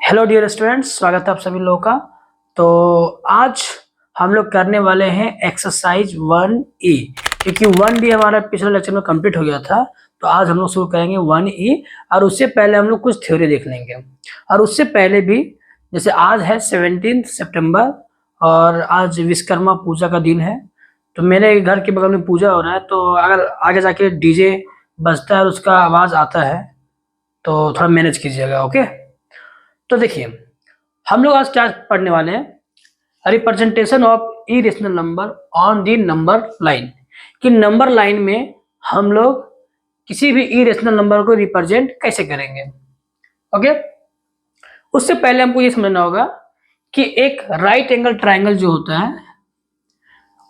Hello dear students, स्वागत है आप सभी लोगों का। तो आज हम लोग करने वाले हैं एक्सरसाइज 1E, क्योंकि 1D हमारा पिछले लेक्चर में कंप्लीट हो गया था। तो आज हम लोग शुरू करेंगे 1E, और उससे पहले हम लोग कुछ थ्योरी देख लेंगे। और उससे पहले भी, जैसे आज है 17 सितंबर और आज विश्वकर्मा पूजा का दिन है, तो मेरे घर के बगल में पूजा हो रहा है। तो अगर आगे जाके डीजे बजता है और उसका आवाज़ आता है तो थोड़ा मैनेज कीजिएगा, ओके। तो देखिए, हम लोग आज क्या पढ़ने वाले हैं, representation of irrational number on the number line. कि नंबर लाइन में हम लोग किसी भी इरेशनल नंबर को रिप्रेजेंट कैसे करेंगे, ओके। उससे पहले हमको ये समझना होगा कि एक राइट एंगल ट्राइंगल जो होता है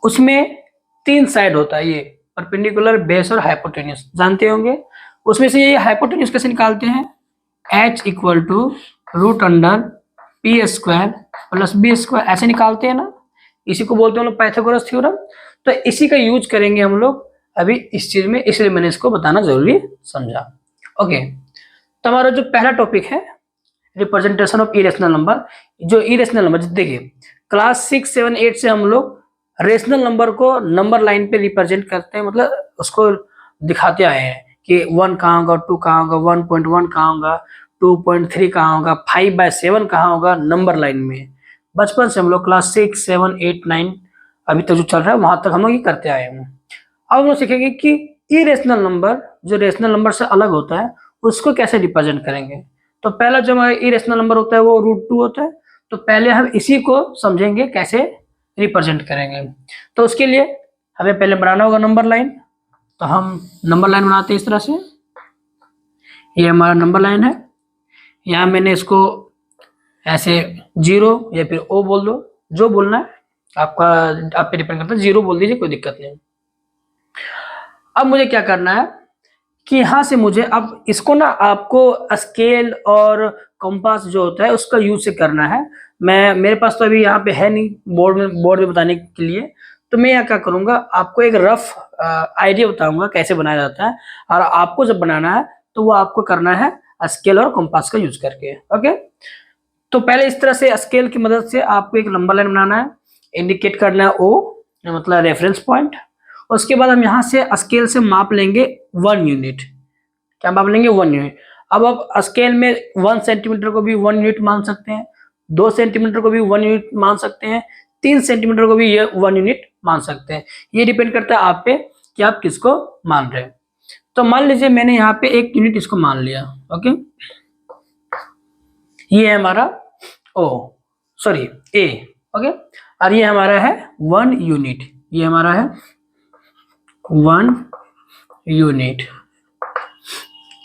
उसमें 3 साइड होता है, ये परपेंडिकुलर, बेस और हाइपोटेन्यूस, जानते होंगे। उसमें से ये हाइपोटेन्यूस कैसे निकालते हैं, h equal to root under p square plus b square, ऐसे निकालते हैं ना। इसी को बोलते हैं हम लोग पाइथागोरस थ्योरम। तो इसी का यूज करेंगे हम लोग अभी इस चीज में, इसलिए मैंने इसको बताना जरूरी समझा, ओके। तो हमारा जो पहला टॉपिक है रिप्रेजेंटेशन ऑफ इरेशनल नंबर। जो इरेशनल नंबर, देखिए क्लास 6, 7, 8 से हम लोग रेशनल नंबर को नंबर लाइन पे रिप्रेजेंट करते हैं, मतलब उसको दिखाते आए हैं कि 1 कहाँ होगा, 2 कहाँ होगा, 1.1 कहाँ होगा, 2.3 कहाँ होगा, 5/7 कहाँ होगा नंबर लाइन में। बचपन से हम लोग क्लास 6, 7, 8, 9 अभी तक जो चल रहा है वहां तक हम लोग ये करते आए हैं। अब हम लोग सीखेंगे कि इरेशनल नंबर जो रेशनल नंबर से अलग होता है उसको कैसे रिप्रेजेंट करेंगे। तो पहला जो हमारा इरेशनल नंबर होता है वो √2 होता है। तो पहले हम इसी को समझेंगे कैसे रिप्रेजेंट करेंगे। तो उसके लिए हमें पहले बनाना होगा नंबर लाइन। तो हम नंबर लाइन बनाते हैं इस तरह से। ये हमारा नंबर लाइन है। यहाँ मैंने इसको ऐसे 0 या फिर O बोल दो, जो बोलना है आपका, आप पे डिपेंड करता है। 0 बोल दीजिए, कोई दिक्कत नहीं। अब मुझे क्या करना है कि यहाँ से मुझे अब इसको ना आपको स्केल और कंपास जो होता है उसका यूज से करना है। मेरे पास तो अभी यहाँ पे है नहीं बोर्ड में बताने के लिए। तो मैं यहाँ क्या करूँगा, आपको एक रफ आइडिया बताऊंगा कैसे बनाया जाता है। और आपको जब बनाना है तो वो आपको करना है स्केल और कंपास का यूज करके, ओके। तो पहले इस तरह से स्केल की मदद से आपको एक नंबर लाइन बनाना है, इंडिकेट करना है O, मतलब रेफरेंस पॉइंट। उसके बाद हम यहाँ से स्केल से माप लेंगे 1 यूनिट। क्या माप लेंगे, 1 यूनिट। अब आप स्केल में 1 सेंटीमीटर को भी 1 यूनिट मान सकते हैं, 2 सेंटीमीटर को भी 1 यूनिट मान सकते हैं, 3 सेंटीमीटर को भी ये 1 यूनिट मान सकते हैं। ये डिपेंड करता है आप पे कि आप किसको मान रहे हैं। तो मान लीजिए मैंने यहाँ पे 1 यूनिट इसको मान लिया, ओके। ये है हमारा A, ओके। और ये हमारा है 1 यूनिट, ये हमारा है 1 यूनिट।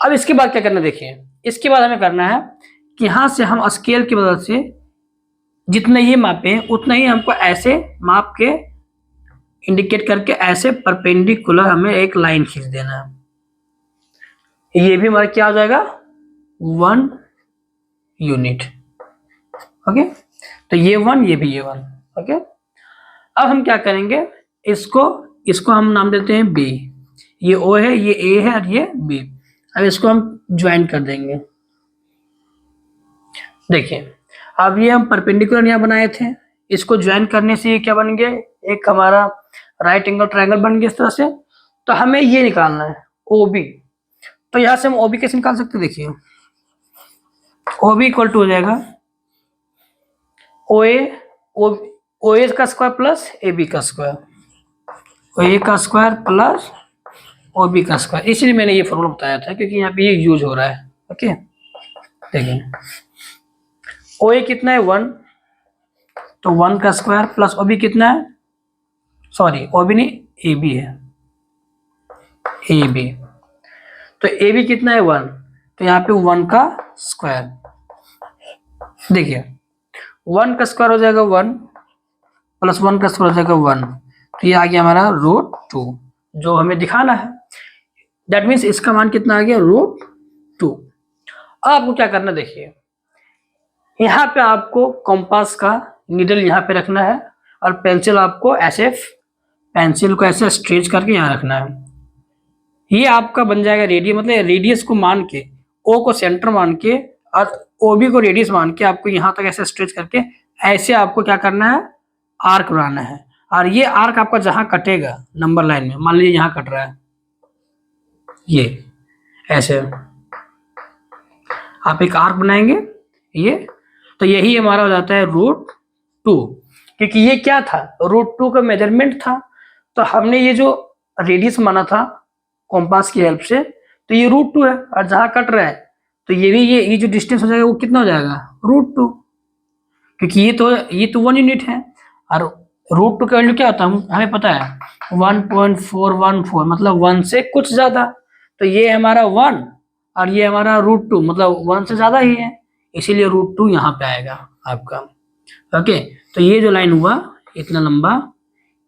अब इसके बाद क्या करना, देखिए इसके बाद हमें करना है कि यहां से हम स्केल की मदद से जितना ये मापे उतना ही हमको ऐसे माप के इंडिकेट करके ऐसे परपेंडिकुलर हमें एक लाइन खींच देना है। ये भी हमारा क्या हो जाएगा, 1 यूनिट, ओके। तो ये 1, ये भी ये 1, ओके। अब हम क्या करेंगे, इसको हम नाम देते हैं B। ये O है, ये A है और ये B। अब इसको हम ज्वाइन कर देंगे। देखिए अब ये हम परपेंडिकुलर यहाँ बनाए थे, इसको ज्वाइन करने से ये क्या बन गया, एक हमारा राइट एंगल ट्रायंगल बन गया इस तरह से। तो हमें ये निकालना है OB। तो यहाँ से हम OB कैसे निकाल सकते हैं, देखिए OB इक्वल टू हो जाएगा OA का स्क्वायर प्लस AB का स्क्वायर, OA का स्क्वायर प्लस OB का स्क्वायर। इसलिए मैंने ये फॉर्मूला बताया था क्योंकि यहाँ पे ये यूज हो रहा है, ओके। देखिए OA कितना है, 1, तो 1 का स्क्वायर प्लस OB कितना है, सॉरी OB नहीं, AB है, AB। तो AB कितना है, 1, तो यहाँ पे 1 का स्क्वायर। देखिए 1 का स्क्वायर हो जाएगा 1 प्लस 1 का स्क्वायर हो जाएगा 1। तो ये आ गया हमारा √2 जो हमें दिखाना है। दैट मीन्स इसका मान कितना आ गया, √2। अब आपको क्या करना, देखिए यहाँ पे आपको कंपास का नीडल यहाँ पे रखना है और पेंसिल आपको ऐसे, पेंसिल को ऐसे स्ट्रेच करके यहाँ रखना है। ये आपका बन जाएगा रेडियस, मतलब रेडियस को मान के, O को सेंटर मान के और OB को रेडियस मान के आपको यहाँ तक ऐसे स्ट्रेच करके ऐसे आपको क्या करना है, आर्क बनाना है। और ये आर्क आपका जहाँ कटेगा नंबर लाइन में, मान लीजिए यहाँ कट रहा है, ये ऐसे आप एक आर्क बनाएंगे ये, तो यही हमारा हो जाता है √2। क्योंकि ये क्या था, √2 का मेजरमेंट था, तो हमने ये जो रेडियस माना था कॉम्पास की हेल्प से, तो ये √2 है। और जहाँ कट रहा है तो ये भी ये जो डिस्टेंस हो जाएगा वो कितना हो जाएगा, √2, क्योंकि ये तो 1 यूनिट है। और √2 का वैल्यू क्या होता है हमें पता है, 1.414, मतलब 1 से कुछ ज्यादा। तो ये हमारा 1 और ये हमारा √2, मतलब 1 से ज्यादा ही है, इसीलिए √2 यहाँ पे आएगा आपका। ओके, तो ये जो लाइन हुआ इतना लंबा,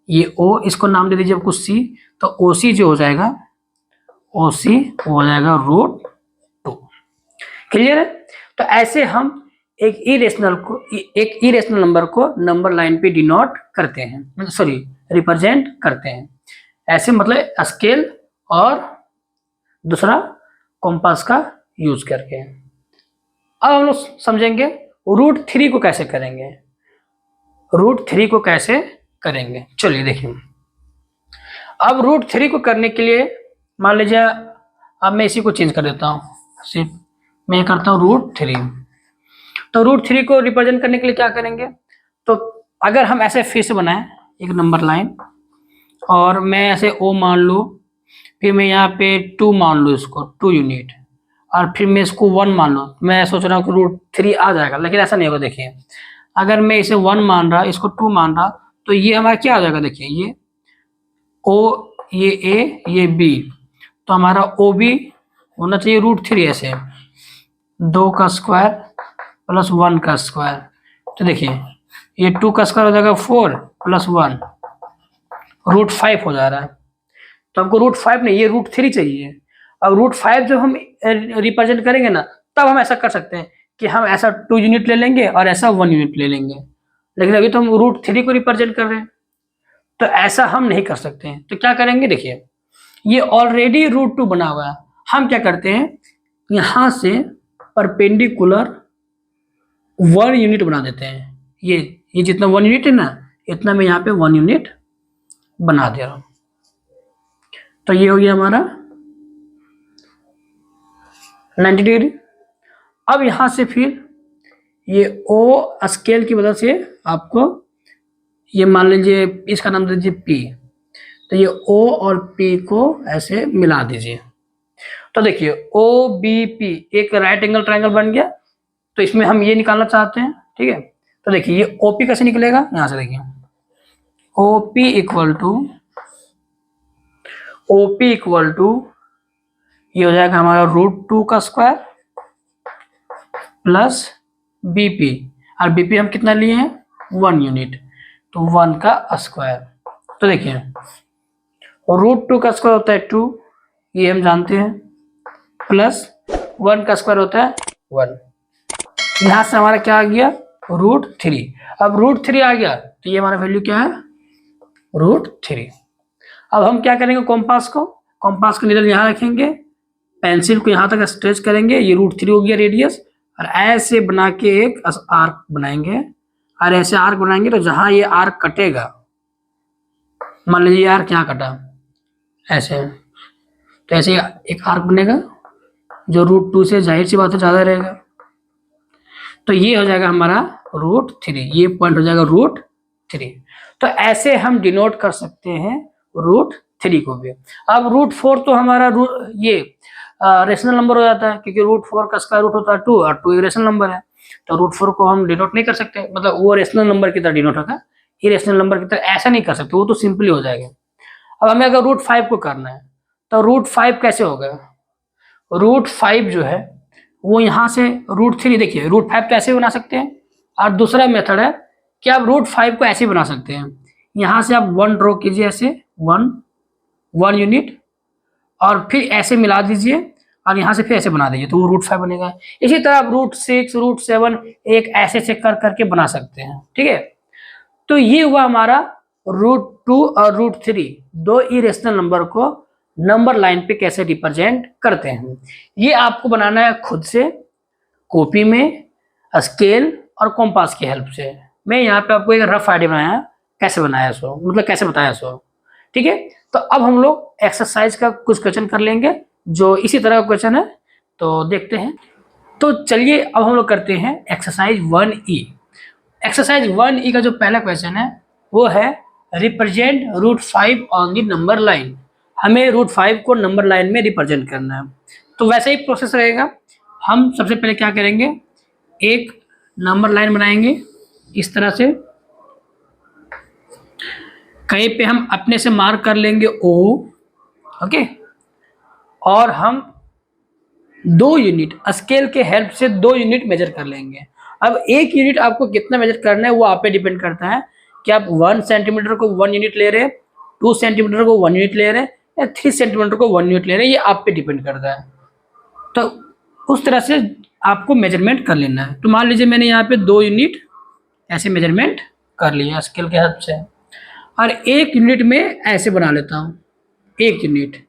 ये O, इसको नाम दे दीजिए कुछ C, तो OC जो हो जाएगा, OC हो जाएगा √2। क्लियर है? तो ऐसे हम एक इरेशनल नंबर को नंबर लाइन पे डिनोट करते हैं, सॉरी रिप्रेजेंट करते हैं ऐसे, मतलब स्केल और दूसरा कॉम्पास का यूज करके। अब हम लोग समझेंगे √3 को कैसे करेंगे। √3 को कैसे करेंगे, चलिए देखिए। अब √3 को करने के लिए मान लीजिए, अब मैं इसी को चेंज कर देता हूँ, सिर्फ मैं करता हूँ √3। तो √3 को रिप्रेजेंट करने के लिए क्या करेंगे, तो अगर हम ऐसे फिर से बनाएं एक नंबर लाइन, और मैं ऐसे O मान लूँ, फिर मैं यहाँ पे 2 मान लूँ, इसको 2 यूनिट, और फिर मैं इसको 1 मान लूँ। मैं सोच रहा हूँ कि √3 आ जाएगा, लेकिन ऐसा नहीं होगा। देखिए, अगर मैं इसे 1 मान रहा, इसको 2 मान रहा, तो ये हमारा क्या आ जाएगा, देखिए ये O, ये A, ये B, तो हमारा OB होना चाहिए √3 ऐसे, 2 का स्क्वायर प्लस 1 का स्क्वायर। तो देखिए ये 2 का स्क्वायर हो जाएगा 4 प्लस 1, √5 हो जा रहा है। तो हमको √5 नहीं, ये √3 चाहिए। अब √5 जब हम रिप्रेजेंट करेंगे ना, तब हम ऐसा कर सकते हैं कि हम ऐसा 2 यूनिट ले लेंगे और ऐसा 1 यूनिट ले लेंगे, लेकिन अभी तो हम √3 को रिप्रेजेंट कर रहे हैं, तो ऐसा हम नहीं कर सकते हैं। तो क्या करेंगे, देखिए ये ऑलरेडी √2 बना हुआ है, हम क्या करते हैं, यहां से परपेंडिकुलर 1 यूनिट बना देते हैं। ये जितना 1 यूनिट है ना, इतना मैं यहाँ पे 1 यूनिट बना दे रहा हूं। तो ये हो गया हमारा 90 डिग्री। अब यहां से फिर ये O स्केल की मदद से आपको ये मान लीजिए, इसका नाम दीजिए P, तो ये O और P को ऐसे मिला दीजिए। तो देखिए OBP एक राइट एंगल ट्रायंगल बन गया। तो इसमें हम ये निकालना चाहते हैं, ठीक है। तो देखिए ये OP कैसे निकलेगा, यहां से देखिए OP इक्वल टू ये हो जाएगा हमारा √2 का स्क्वायर प्लस BP, और BP हम कितना लिए हैं, 1 यूनिट, तो 1 का स्क्वायर। तो देखिए √2 का स्क्वायर होता है 2, ये हम जानते हैं, प्लस 1 का स्क्वायर होता है 1। यहां से हमारा क्या आ गया, √3। अब √3 आ गया, तो ये हमारा वैल्यू क्या है, √3। अब हम क्या करेंगे, कॉम्पास का नीडल यहाँ रखेंगे, पेंसिल को यहाँ तक स्ट्रेच करेंगे, ये √3 हो गया रेडियस, और ऐसे बना के एक आर्क बनाएंगे। और ऐसे आर्क बनाएंगे तो जहां ये आर्क कटेगा, मान लीजिए आर्क यहाँ कटा ऐसे, तो ऐसे एक आर्क बनेगा जो √2 से जाहिर सी बात है ज्यादा रहेगा। तो ये हो जाएगा हमारा √3, ये पॉइंट हो जाएगा √3। तो ऐसे हम डिनोट कर सकते हैं √3 को भी। अब √4 तो हमारा ये रेशनल नंबर हो जाता है, क्योंकि √4 का स्क्वायर रूट होता है 2, और 2 एक रेशनल नंबर है, तो √4 को हम डिनोट नहीं कर सकते, मतलब वो रेशनल नंबर की तरह डिनोट होगा, इरेशनल नंबर की तरह ऐसा नहीं कर सकते, वो तो सिंपली हो जाएगा। अब हमें अगर √5 को करना है, तो √5 कैसे होगा, √5 जो है वो यहाँ से √3, देखिए √5 तो ऐसे बना सकते हैं, और दूसरा मेथड है कि आप √5 को ऐसे बना सकते हैं, यहाँ से आप 1 ड्रॉ कीजिए, ऐसे 1 यूनिट, और फिर ऐसे मिला दीजिए, और यहाँ से फिर ऐसे बना दीजिए, तो वो √5 बनेगा। इसी तरह आप √6, √7 एक ऐसे से कर करके बना सकते हैं, ठीक है। तो ये हुआ हमारा √2 और √3 दो इरेशनल नंबर को नंबर लाइन पे कैसे रिप्रेजेंट करते हैं। ये आपको बनाना है खुद से, कॉपी में, स्केल और कॉम्पास की हेल्प से। मैं यहाँ पे आपको एक रफ आइडिया बनाया कैसे बनाया सो, मतलब कैसे बताया सो, ठीक है। तो अब हम लोग एक्सरसाइज का कुछ क्वेश्चन कर लेंगे जो इसी तरह का क्वेश्चन है, तो देखते हैं। तो चलिए अब हम लोग करते हैं एक्सरसाइज 1E। एक्सरसाइज 1E का जो पहला क्वेश्चन है वो है represent root 5 on the number line. हमें रूट 5 को नंबर लाइन में रिप्रेजेंट करना है। तो वैसे ही प्रोसेस रहेगा। हम सबसे पहले क्या करेंगे, एक नंबर लाइन बनाएंगे इस तरह से, कहीं पे हम अपने से मार्क कर लेंगे O, ओके, और हम 2 यूनिट स्केल के हेल्प से 2 यूनिट मेजर कर लेंगे। अब 1 यूनिट आपको कितना मेजर करना है वो आप पे डिपेंड करता है कि आप 1 सेंटीमीटर को 1 यूनिट ले रहे हैं, 2 सेंटीमीटर को 1 यूनिट ले रहे हैं, या 3 सेंटीमीटर को 1 यूनिट ले रहे हैं, ये आप पे डिपेंड करता है। तो उस तरह से आपको मेजरमेंट कर लेना है। तो मान लीजिए मैंने यहाँ पे 2 यूनिट ऐसे मेजरमेंट कर लिया स्केल के हेल्प से, और 1 यूनिट में ऐसे बना लेता हूँ। 1 यूनिट,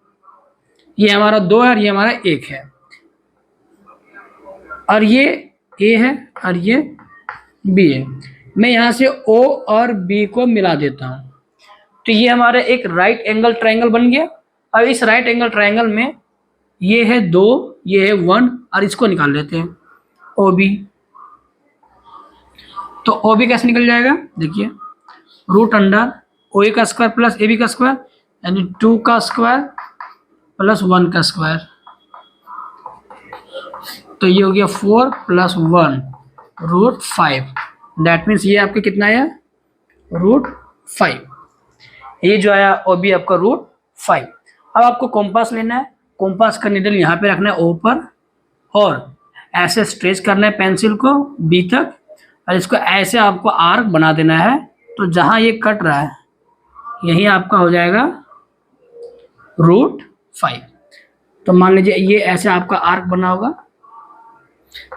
ये हमारा 2 है और ये हमारा 1 है, और ये A है और ये B है। मैं यहाँ से O और B को मिला देता हूँ, तो ये हमारा एक राइट एंगल ट्रायंगल बन गया। अब इस राइट एंगल ट्रायंगल में ये है 2, ये है 1, और इसको निकाल लेते हैं OB। तो OB कैसे निकल जाएगा, देखिए, रूट अंडर OA का स्क्वायर प्लस AB का स्क्वायर, यानी 2 का स्क्वायर प्लस 1 का स्क्वायर। तो ये हो गया 4 प्लस 1 रूट 5। दैट मीन्स ये आपका कितना आया, रूट 5। ये जो आया OB आपका रूट 5। अब आपको कॉम्पास लेना है। कॉम्पास का निडल यहाँ पे रखना है O पर, और ऐसे स्ट्रेच करना है पेंसिल को B तक, और इसको ऐसे आपको आर्क बना देना है। तो जहाँ ये कट रहा है यही आपका हो जाएगा रूट 5। तो मान लीजिए ये ऐसे आपका आर्क बना होगा,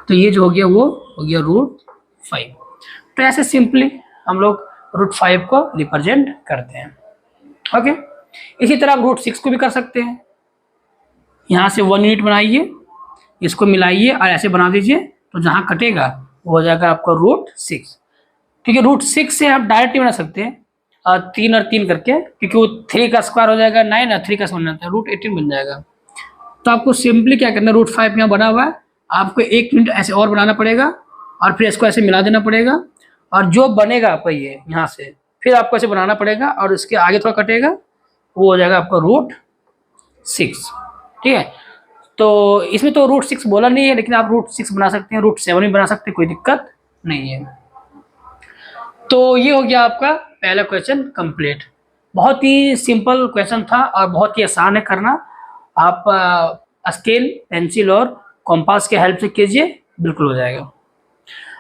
तो ये जो हो गया वो हो गया रूट 5। तो ऐसे सिंपली हम लोग रूट 5 को रिप्रेजेंट करते हैं, ओके। इसी तरह आप रूट 6 को भी कर सकते हैं। यहाँ से 1 यूनिट बनाइए, इसको मिलाइए और ऐसे बना दीजिए, तो जहाँ कटेगा वो हो जाएगा आपका रूट 6। ठीक है, रूट 6 से आप डायरेक्ट नहीं बना सकते हैं 3 और 3 करके, क्योंकि वो 3 का स्क्वायर हो जाएगा 9 और 3 का स्क्वायर बनता है रूट 18 बन जाएगा। तो आपको सिंपली क्या करना है, रूट 5 यहाँ बना हुआ है, आपको 1 यूनिट ऐसे और बनाना पड़ेगा, और फिर इसको ऐसे मिला देना पड़ेगा, और जो बनेगा आपका ये यहाँ से फिर आपको ऐसे बनाना पड़ेगा, और इसके आगे थोड़ा कटेगा, वो हो जाएगा आपका रूट 6। ठीक है, तो इसमें तो रूट 6 बोला नहीं है, लेकिन आप रूट 6 बना सकते हैं, रूट 7 भी बना सकते हैं, कोई दिक्कत नहीं है। तो ये हो गया आपका पहला क्वेश्चन कंप्लीट। बहुत ही सिंपल क्वेश्चन था और बहुत ही आसान है करना। आप स्केल, पेंसिल और कॉम्पास के हेल्प से कीजिए, बिल्कुल हो जाएगा।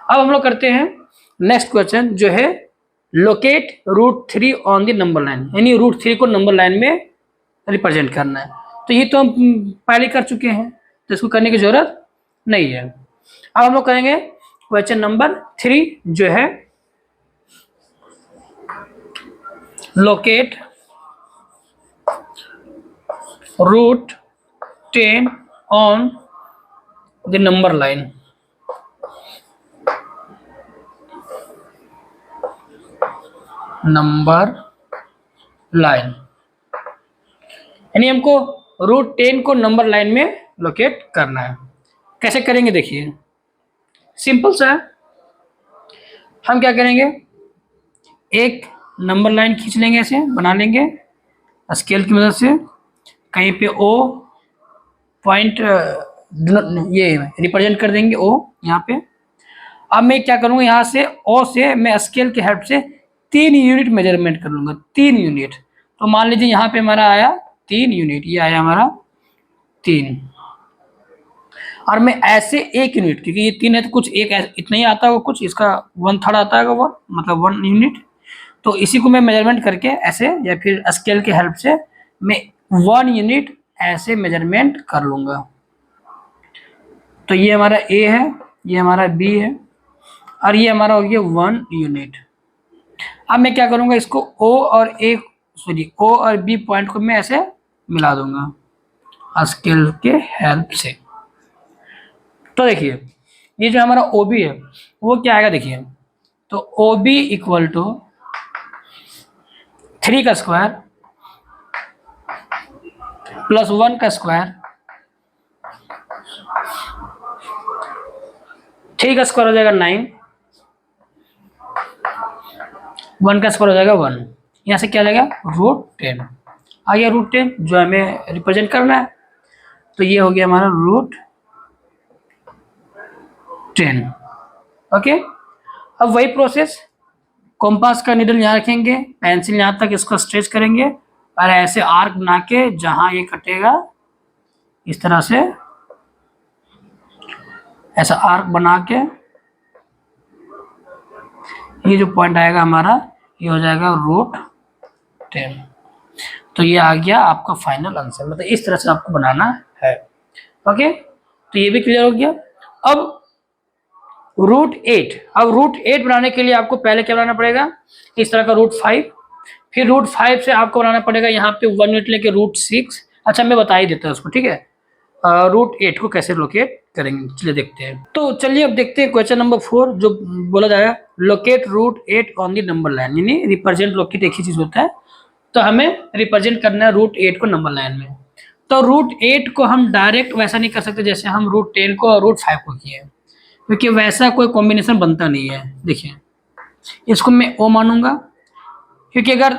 अब हम लोग करते हैं नेक्स्ट क्वेश्चन, जो है locate root 3 on the number line, यानी रूट 3 को नंबर लाइन में रिप्रेजेंट करना है। तो ये तो हम पहले कर चुके हैं, तो इसको करने की जरूरत नहीं है। अब हम लोग करेंगे क्वेश्चन नंबर 3, जो है locate root 10 on the number line. Number line यानी हमको रूट 10 को नंबर लाइन में लोकेट करना है। कैसे करेंगे देखिए, सिंपल सा है। हम क्या करेंगे, एक नंबर लाइन खींच लेंगे, ऐसे बना लेंगे स्केल की मदद से, कहीं पे O पॉइंट ये रिप्रेजेंट कर देंगे O यहाँ पे। अब मैं क्या करूँगा, यहाँ से O से मैं स्केल के हेल्प से 3 यूनिट मेजरमेंट कर लूँगा, 3 यूनिट। तो मान लीजिए यहाँ पे हमारा आया 3 यूनिट, ये आया हमारा 3, और मैं ऐसे 1 यूनिट, क्योंकि ये 3 है तो कुछ एक इतना ही आता होगा, कुछ इसका 1/3 आता होगा, वो मतलब 1 यूनिट। तो इसी को मैं मेजरमेंट करके ऐसे, या फिर स्केल के हेल्प से मैं 1 यूनिट ऐसे मेजरमेंट कर लूँगा। तो ये हमारा A है, ये हमारा B है, और ये हमारा हो गया 1 यूनिट। अब मैं क्या करूँगा, इसको O और B पॉइंट को मैं ऐसे मिला दूंगा स्केल के हेल्प से। तो देखिए ये जो हमारा ओ बी है वो क्या आएगा देखिए, तो ओ बी इक्वल टू 3 का स्क्वायर प्लस 1 का स्क्वायर, 3 का स्क्वायर हो जाएगा 9, 1 का स्क्वायर हो जाएगा 1, यहाँ से क्या आ जाएगा √10 आ गया, √10 जो हमें रिप्रेजेंट करना है। तो ये हो गया हमारा √10। ओके, अब वही प्रोसेस, कॉम्पास का निडल यहाँ रखेंगे, पेंसिल यहाँ तक इसको स्ट्रेच करेंगे और ऐसे आर्क बना के जहाँ ये कटेगा इस तरह से ऐसा आर्क बना के ये जो पॉइंट आएगा हमारा ये हो जाएगा √10। तो ये आ गया आपका फाइनल आंसर, मतलब इस तरह से आपको बनाना है। ओके, तो ये भी क्लियर हो गया। अब √8, अब √8 बनाने के लिए आपको पहले क्या बनाना पड़ेगा, इस तरह का √5, फिर √5 से आपको बनाना पड़ेगा यहाँ पे 1 यूनिट लेके √6। अच्छा मैं बता ही देता हूँ उसको, ठीक है, √8 को कैसे लोकेट करेंगे, चलिए देखते हैं। तो चलिए अब देखते हैं क्वेश्चन नंबर 4 जो बोला जाएगा locate √8 on the number line, यानी रिप्रेजेंट लोकेट एक ही चीज होता है, तो हमें रिप्रेजेंट करना है √8 को नंबर लाइन में। तो √8 को हम डायरेक्ट वैसा नहीं कर सकते जैसे हम √10 को और √5 को किए, क्योंकि वैसा कोई कॉम्बिनेशन बनता नहीं है। देखिए इसको मैं ओ मानूंगा, क्योंकि अगर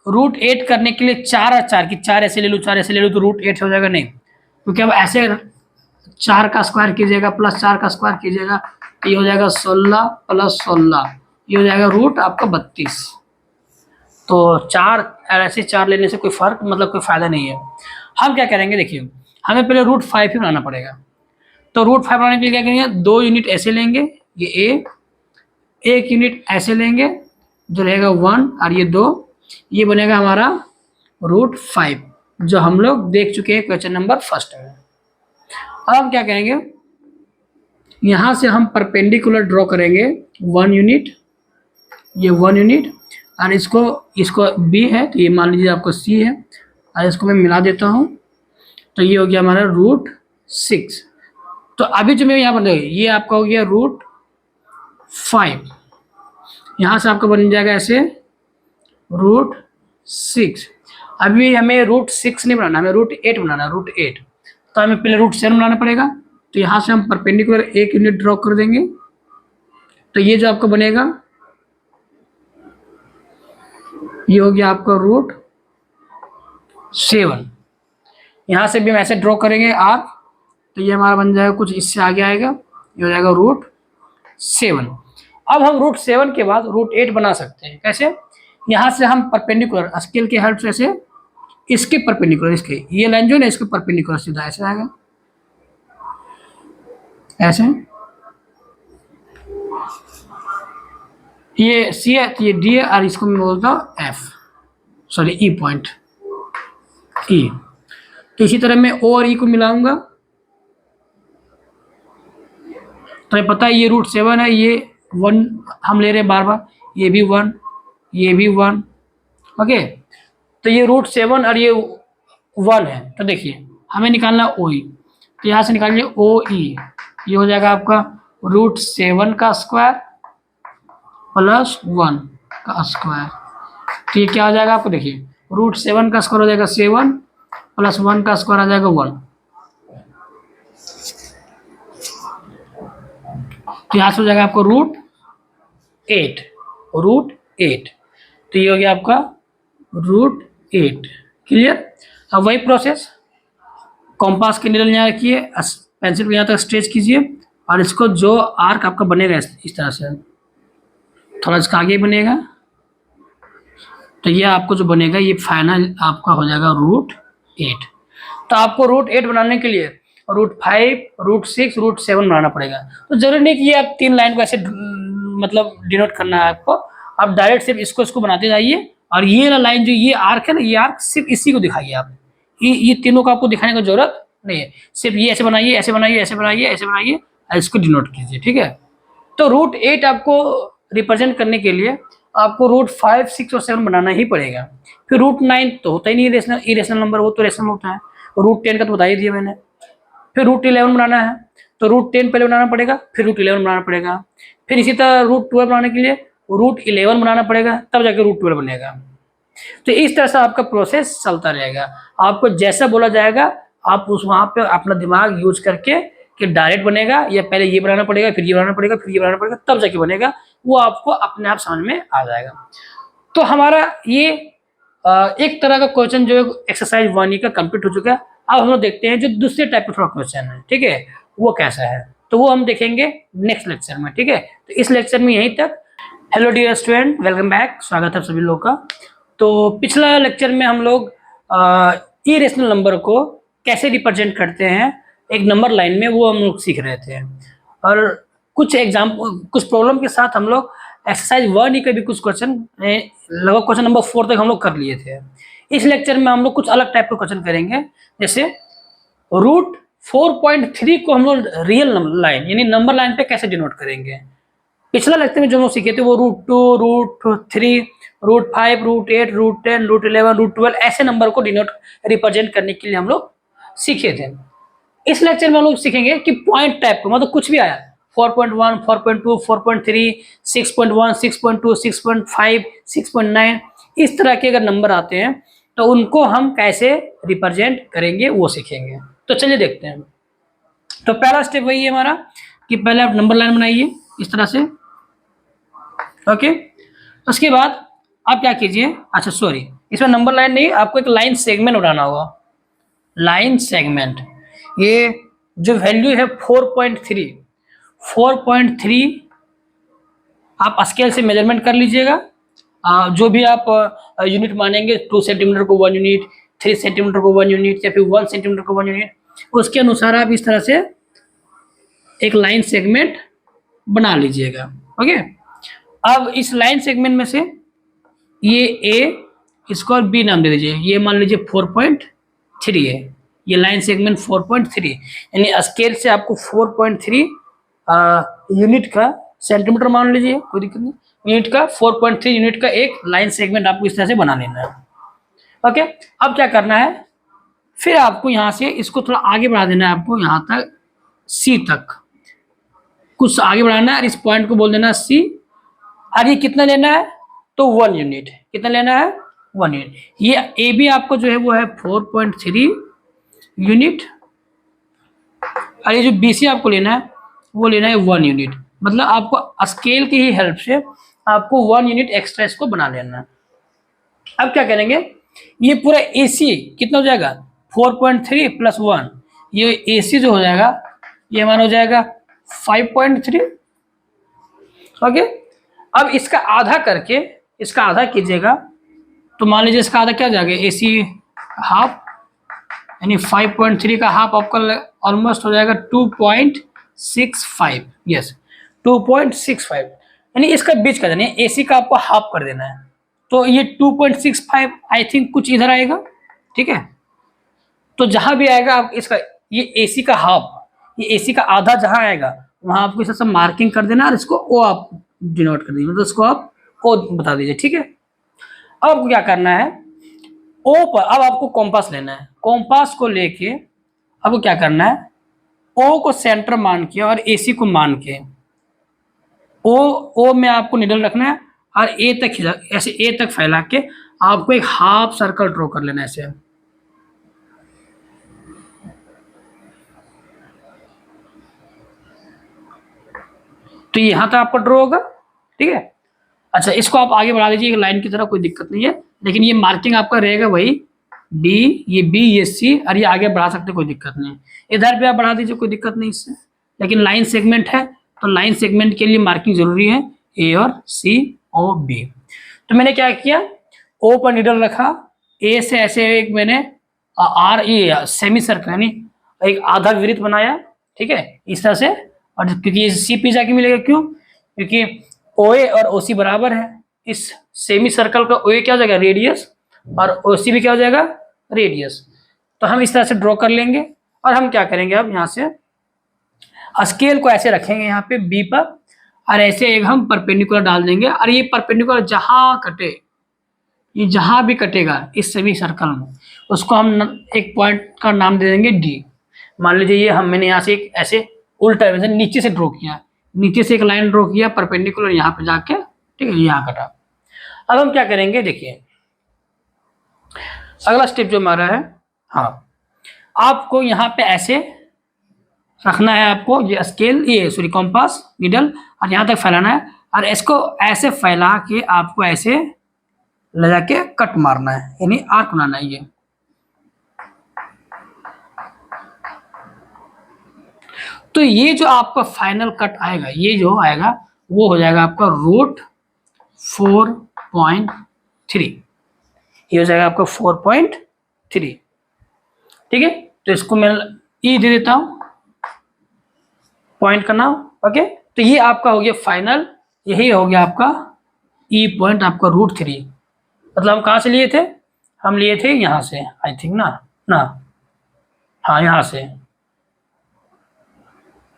√8 करने के लिए 4 और 4 की 4 ऐसे ले लूँ 4 ऐसे ले लूँ तो √8 हो जाएगा नहीं, क्योंकि अब ऐसे 4 का स्क्वायर कीजिएगा प्लस 4 का स्क्वायर कीजिएगा, ये हो जाएगा 16 प्लस 16, ये हो जाएगा रूट आपका 32। तो 4 ऐसे 4 लेने से कोई फर्क मतलब कोई फायदा नहीं है। हम क्या करेंगे, देखिए हमें पहले √5 ही बनाना पड़ेगा। तो √5 बनाने के लिए क्या करेंगे, 2 यूनिट ऐसे लेंगे, ये ए, 1 यूनिट ऐसे लेंगे जो रहेगा 1 और ये 2, ये बनेगा हमारा √5 जो हम लोग देख चुके हैं क्वेश्चन नंबर 1 में। अब हम क्या करेंगे, यहाँ से हम परपेंडिकुलर ड्रॉ करेंगे 1 यूनिट, ये 1 यूनिट, और इसको बी है तो ये मान लीजिए आपको सी है, और इसको मैं मिला देता हूँ तो ये हो गया हमारा √6। तो अभी जो मैं यहाँ बन ये आपका हो गया √5, यहाँ से आपका बन जाएगा ऐसे √6। अभी हमें √6 नहीं बनाना, हमें √8 बनाना, √8। तो हमें पहले √7 बनाना पड़ेगा। तो यहाँ से हम परपेंडिकुलर 1 यूनिट ड्रॉ कर देंगे, तो ये जो आपका बनेगा ये हो गया आपका √7। यहाँ से भी हम ऐसे ड्रॉ करेंगे आर्क, तो ये हमारा बन जाएगा कुछ इससे आगे आएगा, ये हो जाएगा √7। अब हम √7 के बाद √8 बना सकते हैं। कैसे, यहाँ से हम परपेंडिकुलर स्केल के हेल्प से इसके परपेंडिकुलर, इसके ये लाइन जो है ना इसके परपेंडिकुलर सीधा ऐसे आएगा, ऐसे ये सी है तो ये डी है, और इसको मैं बोलता हूँ एफ, सॉरी ई पॉइंट, ई। तो इसी तरह मैं ओ और ई को मिलाऊंगा, तो ये पता है ये √7 है, ये 1 हम ले रहे हैं बार बार, ये भी 1, ये भी 1। ओके, तो ये √7 और ये 1 है, तो देखिए हमें निकालना ओ ई, तो यहाँ से निकालिए ओ ई, ये हो जाएगा आपका √7 का स्क्वायर प्लस 1 का स्क्वायर। तो ये क्या हो जाएगा आपको, देखिए √7 का स्क्वायर हो जाएगा 7 प्लस 1 का स्क्वायर आ जाएगा 1। तो यहाँ से हो जाएगा आपको √8, तो ये हो गया आपका √8। क्लियर। अब वही प्रोसेस, कॉम्पास के निडल यहाँ रखिए, पेंसिल को यहाँ तक स्ट्रेच कीजिए, और इसको जो आर्क आपका बनेगा इस तरह से थोड़ा इसका आगे बनेगा, तो ये आपको जो बनेगा ये फाइनल आपका हो जाएगा √8। तो आपको √8 बनाने के लिए √5, √6, √7 बनाना पड़ेगा। तो जरूरी नहीं कि ये आप 3 लाइन को ऐसे मतलब डिनोट करना है आपको, आप डायरेक्ट सिर्फ इसको बनाते जाइए, और ये वाला लाइन जो ये आर्क है ना, ये आर्क सिर्फ इसी को दिखाइए आप, ये तीनों को आपको दिखाने की जरूरत नहीं है, सिर्फ ये ऐसे बनाइए, ऐसे बनाइए, ऐसे बनाइए, ऐसे बनाइए, और इसको डिनोट कीजिए। ठीक है। तो √8 आपको रिप्रेजेंट करने के लिए आपको √5, 6 और 7 बनाना ही पड़ेगा। फिर √9 तो होता ही नहीं इरेशनल नंबर, वो तो रेशनल होता है। √10 का तो बता ही दिया मैंने। फिर √11 बनाना है, तो √10 पहले बनाना पड़ेगा, फिर √11 बनाना पड़ेगा, फिर इसी तरह √12 बनाने के लिए √11 बनाना पड़ेगा, तब जाके √12 बनेगा। तो इस तरह से आपका प्रोसेस चलता रहेगा। आपको जैसा बोला जाएगा आप उस वहां पे अपना दिमाग यूज करके कि डायरेक्ट बनेगा या पहले ये बनाना पड़ेगा, फिर ये बनाना पड़ेगा, फिर ये बनाना पड़ेगा, तब जाके बनेगा, वो आपको अपने आप समझ में आ जाएगा। तो हमारा ये एक तरह का क्वेश्चन जो है एक्सरसाइज 1 का कंप्लीट हो चुका है। अब हम लोग देखते हैं जो दूसरे टाइप का क्वेश्चन है, ठीक है, वो कैसा है, तो वो हम देखेंगे नेक्स्ट लेक्चर में, ठीक है। तो इस लेक्चर में यहीं तक। Hello dear student, welcome back, स्वागत है सभी लोगों का। तो पिछला लेक्चर में हम लोग इरेशनल नंबर को कैसे रिप्रेजेंट करते हैं एक नंबर लाइन में, वो हम लोग सीख रहे थे, और कुछ एग्जाम्पल, कुछ प्रॉब्लम के साथ हम लोग एक्सरसाइज 1 के भी कुछ क्वेश्चन, लगभग क्वेश्चन नंबर 4 तक हम लोग कर लिए थे। इस लेक्चर में हम लोग कुछ अलग टाइप के क्वेश्चन करेंगे, जैसे √4.3 को हम लोग रियल लाइन यानी नंबर लाइन पे कैसे डिनोट करेंगे। पिछला लेक्चर में जो हम लोग सीखे थे वो √2, √3, √5, √8, √10, √11, √12 ऐसे नंबर को डिनोट रिप्रेजेंट करने के लिए हम लोग सीखे थे। इस लेक्चर में हम लोग सीखेंगे कि पॉइंट टाइप को, मतलब कुछ भी आया 4.1, 4.2, 4.3, 6.1, 6.2, 6.5, 6.9 इस तरह के अगर नंबर आते हैं तो उनको हम कैसे रिप्रेजेंट करेंगे वो सीखेंगे। तो चलिए देखते हैं। तो पहला स्टेप वही है हमारा कि पहले आप नंबर लाइन बनाइए इस तरह से, ओके। उसके बाद आप क्या कीजिए, अच्छा सॉरी, इसमें नंबर लाइन नहीं, आपको एक लाइन सेगमेंट बनाना होगा। लाइन सेगमेंट, ये जो वैल्यू है 4.3 आप स्केल से मेजरमेंट कर लीजिएगा। जो भी आप यूनिट मानेंगे, 2 सेंटीमीटर को 1 यूनिट, 3 सेंटीमीटर को 1 यूनिट, या फिर 1 सेंटीमीटर को 1 यूनिट, उसके अनुसार आप इस तरह से एक लाइन सेगमेंट बना लीजिएगा, ओके। अब इस लाइन सेगमेंट में से ये ए, इसको बी नाम दे दीजिए, ये मान लीजिए 4.3 है, ये लाइन सेगमेंट 4.3, यानी स्केल से आपको 4.3 यूनिट का, सेंटीमीटर मान लीजिए कोई दिक्कत नहीं, यूनिट का 4.3 यूनिट का एक लाइन सेगमेंट आपको इस तरह से बना लेना है, ओके। अब क्या करना है, फिर आपको यहाँ से इसको थोड़ा आगे बढ़ा देना है, आपको यहाँ तक सी तक कुछ आगे बढ़ाना है, और इस पॉइंट को बोल देना है सी। और ये कितना लेना है, तो 1 यूनिट, कितना लेना है, 1 यूनिट। ये ए बी आपको जो है वो है 4.3 यूनिट, और ये जो बी सी आपको लेना है वो लेना है 1 यूनिट। मतलब आपको स्केल की ही हेल्प से आपको 1 यूनिट एक्स्ट्रा इसको बना लेना है। अब क्या करेंगे, ये पूरा ए सी कितना हो जाएगा, 4.3 + 1, ये ए सी जो हो जाएगा ये हमारा हो जाएगा 5.3, ओके। अब इसका आधा करके, इसका आधा कीजिएगा, तो मान लीजिए इसका आधा क्या हो जाएगा, ए सी हाफ, यानी 5.3 का हाफ आपका ऑलमोस्ट हो जाएगा 2.65, यस 2.65, यानी इसका बीच कर देना है, एसी का आपको हाफ कर देना है, तो ये 2.65 आई थिंक कुछ इधर आएगा, ठीक है। तो जहां भी आएगा आप इसका, ये एसी का हाफ, ये एसी का आधा जहां आएगा वहां आपको इस तरह से मार्किंग कर देना, और इसको ओ आप डिनोट कर दीजिए, मतलब इसको आप ओ बता दीजिए, ठीक है। अब आपको क्या करना है, ओ पर अब आपको कॉम्पास लेना है, कॉम्पास को लेके आपको क्या करना है, ओ को सेंटर मान के और एसी को मान के ओ में आपको निडल रखना है, और ए तक ऐसे ए तक फैला के आपको एक हाफ सर्कल ड्रॉ कर लेना है ऐसे। तो यहां तक आपका ड्रॉ होगा, ठीक है। अच्छा, इसको आप आगे बढ़ा दीजिए लाइन की तरह, कोई दिक्कत नहीं है, लेकिन ये मार्किंग आपका रहेगा वही डी, ये बी, ये सी, और ये आगे बढ़ा सकते, कोई दिक्कत नहीं। इधर भी आप बढ़ा दीजिए, कोई दिक्कत नहीं इससे, लेकिन लाइन सेगमेंट है तो लाइन सेगमेंट के लिए मार्किंग जरूरी है, ए और सी, ओ बी। तो मैंने क्या किया, ओ पर निडल रखा, ए से ऐसे एक मैंने आर ये सेमी सर्कल यानी एक आधा वृत्त बनाया, ठीक है, इस तरह से। और क्योंकि ये सी पे जाके मिलेगा, क्यों, क्योंकि ओ ए और ओ सी बराबर है, इस सेमी सर्कल का ओ ए क्या हो जाएगा, रेडियस, और ओ सी भी क्या हो जाएगा, रेडियस। तो हम इस तरह से ड्रॉ कर लेंगे, और हम क्या करेंगे, अब यहाँ से स्केल को ऐसे रखेंगे यहाँ पे बी पर, और ऐसे एक हम परपेंडिकुलर डाल देंगे, और ये परपेंडिकुलर जहां कटे, ये जहां भी कटेगा इस सभी सर्कल में, उसको हम एक पॉइंट का नाम दे देंगे डी। मान लीजिए ये हम मैंने यहाँ से एक ऐसे उल्टा वैसे नीचे से ड्रॉ किया, नीचे से एक लाइन ड्रॉ किया परपेंडिकुलर यहाँ पे जाके, ठीक है, यहाँ कटा। अब हम क्या करेंगे देखिए, अगला स्टेप जो हमारा है, हाँ, आपको यहाँ पे ऐसे रखना है, आपको ये स्केल, ये सॉरी कॉम्पास नीडल, और यहाँ तक फैलाना है, और इसको ऐसे फैला के आपको ऐसे ले जाके कट मारना है, यानी आर्क बनाना है ये। तो ये जो आपका फाइनल कट आएगा, ये जो आएगा वो हो जाएगा आपका √4.3, ये हो जाएगा आपका 4.3, ठीक है। तो इसको मैं ई दे देता हूं पॉइंट का नाम, ओके। तो ये आपका हो गया फाइनल, यही हो गया आपका ई पॉइंट, आपका √3। मतलब हम कहाँ से लिए थे, हम लिए थे यहाँ से, आई थिंक ना हाँ, यहाँ से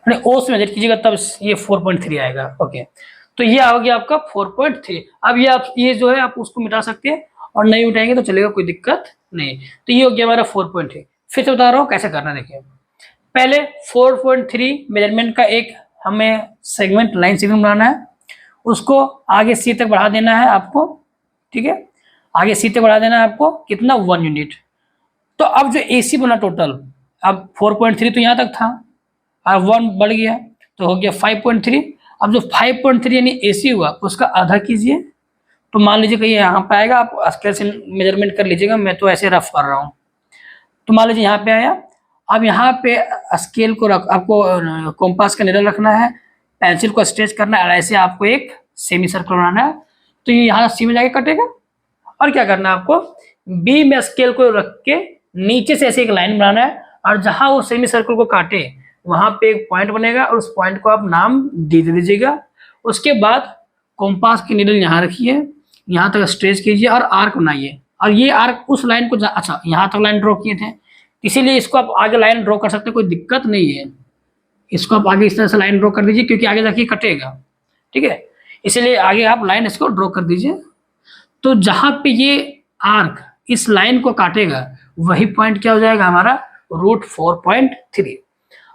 ओ से मेजर कीजिएगा तब ये 4.3 आएगा, ओके। तो ये आ गया आपका 4.3। अब ये आप ये जो है आप उसको मिटा सकते हैं, और नहीं मिटाएंगे तो चलेगा, कोई दिक्कत नहीं। तो ये हो गया हमारा 4.3। फिर से बता रहा हूँ कैसे करना है, देखिए। पहले 4.3 मेजरमेंट का एक हमें सेगमेंट, लाइन सेगमेंट बनाना है, उसको आगे सी तक बढ़ा देना है आपको, ठीक है। आगे सी तक बढ़ा देना है आपको, कितना, 1 यूनिट। तो अब जो AC बना टोटल, अब 4.3 तो यहाँ तक था, अब 1 बढ़ गया तो हो गया 5.3। अब जो 5.3 यानी AC हुआ उसका आधा कीजिए, तो मान लीजिए कि यहाँ पे आएगा, आप स्केल से मेजरमेंट कर लीजिएगा, मैं तो ऐसे रफ कर रहा हूँ। तो मान लीजिए यहाँ पे आया, अब यहाँ पे स्केल को रख, आपको कॉम्पास का निडल रखना है, पेंसिल को स्ट्रेच करना है, और ऐसे आपको एक सेमी सर्कल बनाना है। तो ये यहाँ सी में जाके कटेगा, और क्या करना है आपको, बी में स्केल को रख के नीचे से ऐसे एक लाइन बनाना है, और जहां वो सेमी सर्कल को काटे वहां पे एक पॉइंट बनेगा, और उस पॉइंट को आप नाम दे दीजिएगा। उसके बाद कॉम्पास की नीडल यहाँ रखिए, यहाँ तक स्ट्रेच कीजिए और आर्क बनाइए, और ये आर्क उस लाइन को, अच्छा यहाँ तक लाइन ड्रॉ किए थे, इसीलिए इसको आप आगे लाइन ड्रॉ कर सकते हैं, कोई दिक्कत नहीं है। इसको आप आगे इस तरह से लाइन ड्रॉ कर दीजिए, क्योंकि आगे जाके कटेगा, ठीक है, इसीलिए आगे आप लाइन इसको ड्रॉ कर दीजिए। तो जहां पे ये आर्क इस लाइन को काटेगा वही पॉइंट क्या हो जाएगा हमारा, √4.3।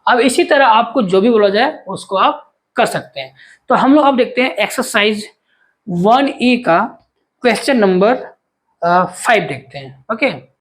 अब इसी तरह आपको जो भी बोला जाए उसको आप कर सकते हैं। तो हम लोग अब देखते हैं एक्सरसाइज 1E का क्वेश्चन नंबर 5 देखते हैं, ओके।